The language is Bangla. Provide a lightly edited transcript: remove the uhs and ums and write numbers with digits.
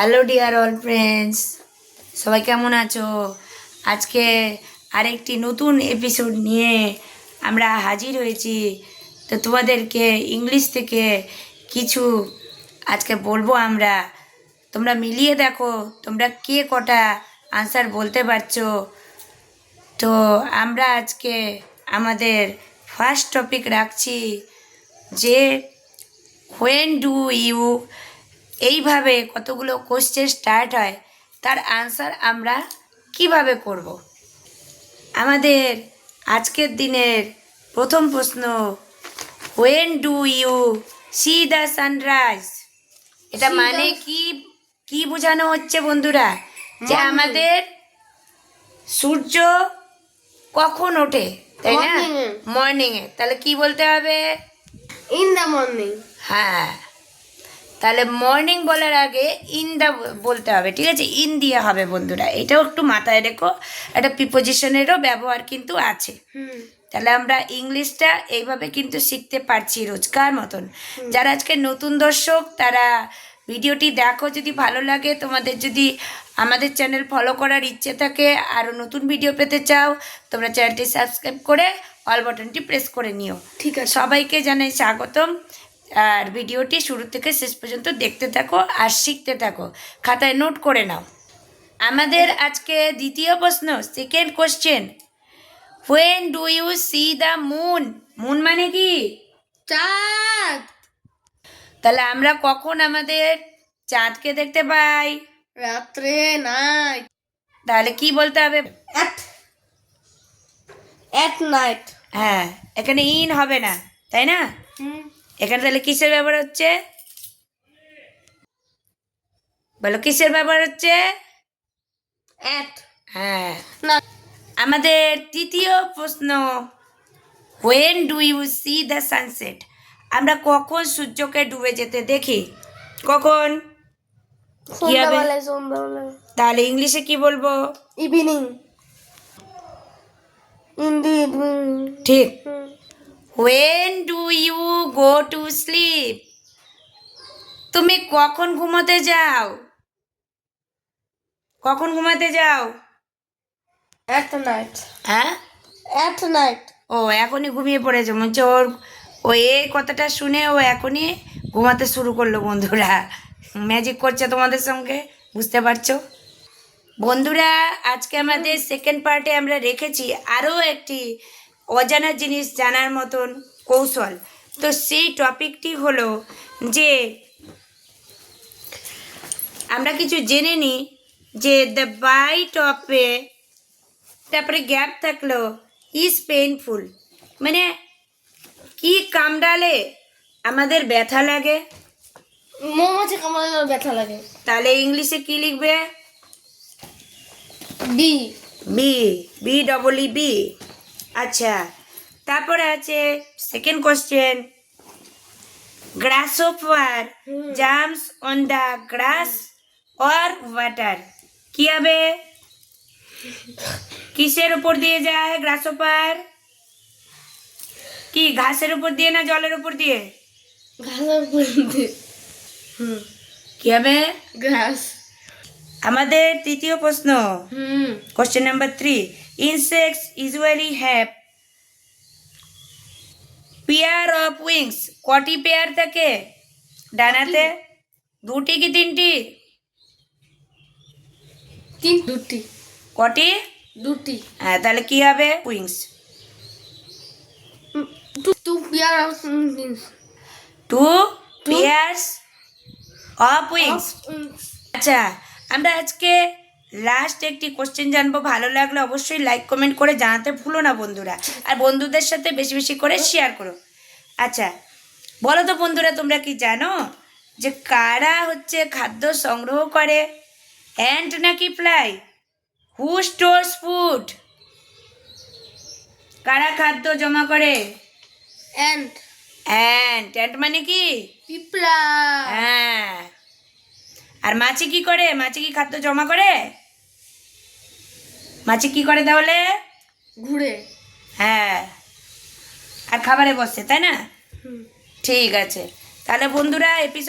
হ্যালো ডিয়ার অল ফ্রেন্ডস, সবাই কেমন আছো? আজকে আরেকটি নতুন এপিসোড নিয়ে আমরা হাজির হয়েছি। তো তোমাদেরকে ইংলিশ থেকে কিছু আজকে বলবো আমরা। তোমরা মিলিয়ে দেখো তোমরা কে কটা আনসার বলতে পারছো। তো আমরা আজকে আমাদের ফার্স্ট টপিক রাখছি যে হোয়েন ডু ইউ, এইভাবে কতগুলো কোশ্চেন স্টার্ট হয়, তার আনসার আমরা কিভাবে করব। আমাদের আজকের দিনের প্রথম প্রশ্ন, when do you see the sunrise. এটা মানে কি কি বোঝানো হচ্ছে বন্ধুরা? যে আমাদের সূর্য কখন ওঠে, তাই না? মর্নিংয়ে। তাহলে কি বলতে হবে? In the morning. হ্যাঁ, তাহলে মর্নিং বলার আগে ইন দা বলতে হবে, ঠিক আছে? ইন দিয়ে হবে বন্ধুরা, এটাও একটু মাথায় রেখো। একটা প্রিপোজিশনেরও ব্যবহার কিন্তু আছে। তাহলে আমরা ইংলিশটা এইভাবে কিন্তু শিখতে পারছি রোজকার মতন। যারা আজকে নতুন দর্শক তারা ভিডিওটি দেখো, যদি ভালো লাগে, তোমাদের যদি আমাদের চ্যানেল ফলো করার ইচ্ছে থাকে, আরও নতুন ভিডিও পেতে চাও, তোমরা চ্যানেলটি সাবস্ক্রাইব করে অল বাটনটি প্রেস করে নিও। ঠিক আছে, সবাইকে জানাই স্বাগতম। আর ভিডিওটি শুরু থেকে শেষ পর্যন্ত দেখতে থাকো আর শিখতে থাকো, খাতায় নোট করে নাও। আমাদের আজকে দ্বিতীয় প্রশ্ন, second question, when do you see the moon. Moon মানে কি? চাঁদ। তাহলে আমরা কখন আমাদের চাঁদকে দেখতে পাই? রাত্রে, নাইট। তাহলে কি বলতে হবে? এট নাইট। হ্যাঁ, এখানে ইন হবে না, তাই না? এখানে তাহলে কিসের ব্যবহার হচ্ছে? বলো, কিসের ব্যবহার হচ্ছে? এট। হ্যাঁ। না। আমাদের তৃতীয় প্রশ্ন, when do you see the sunset. আমরা কখন সূর্যকে ডুবে যেতে দেখি? কখন? কি হবে? সন্ধ্যাবেলায়। তাহলে ইংলিশে কি বলবো? ইভিনিং। ইনডিড। ঠিক। When do you go to sleep. তুমি কখন ঘুমোতে যাও? কখন ঘুমাতে যাও? At night. হ্যাঁ, এট নাইট। ও এখনই ঘুমিয়ে পড়েছে মনে হচ্ছে। ও এই কথাটা শুনে ও এখনই ঘুমাতে শুরু করলো বন্ধুরা। ম্যাজিক করছে তোমাদের সঙ্গে, বুঝতে পারছো বন্ধুরা? আজকে আমাদের সেকেন্ড পার্টে আমরা রেখেছি আরও একটি অজানা জিনিস জানার মতন কৌশল। তো সেই টপিকটি হলো যে আমরা কিছু জেনে নিই যে দ্য বাইট অফ এ, তারপরে গ্যাপ থাকলো, ইজ পেইনফুল, মানে কি কামড়ালে আমাদের ব্যথা লাগে? মৌমাছি কামড়ালে ব্যথা লাগে। তাহলে ইংলিশে কি লিখবে? B. B, B double E B. আচ্ছা, তারপরে আছে second question, grasshopper jumps on the grass or water. কি হবে? কিসের উপর দিয়ে যায় গ্রাসহপার? কি ঘাসের উপর দিয়ে না জলের উপর দিয়ে? ঘাসের উপর দিয়ে। কি হবে? ঘাস। আমাদের তৃতীয় প্রশ্ন, question number 3, insects usually have pair of wings. কটি পেয়ার থাকে ডানাতে? দুটি কি তিনটি? দুটি। কটি? দুটি। হ্যাঁ, তাহলে কি হবে? Wings. Two pair of wings. Two pairs of wings. আচ্ছা, আমরা আজকে লাস্ট একটি কোশ্চেন জানবো। ভালো লাগলে অবশ্যই লাইক কমেন্ট করে জানাতে ভুলো না বন্ধুরা, আর বন্ধুদের সাথে বেশি বেশি করে শেয়ার করো। আচ্ছা, বলো তো বন্ধুরা, তোমরা কি জানো যে কারা হচ্ছে খাদ্য সংগ্রহ করে? অ্যান্ট নাকি ফ্লাই? হু স্টোরস ফুড? কারা খাদ্য জমা করে? অ্যান্ট। অ্যান্ট। অ্যান্ট মানে কি? পিঁপড়া। হ্যাঁ। আর মাছি কি করে? মাছি কি খাদ্য জমা করে? মাছি কি করে তাহলে? ঘুরে। হ্যাঁ, আর খাবারে বসে, তাই না? ঠিক আছে, তাহলে বন্ধুরা এপিসোড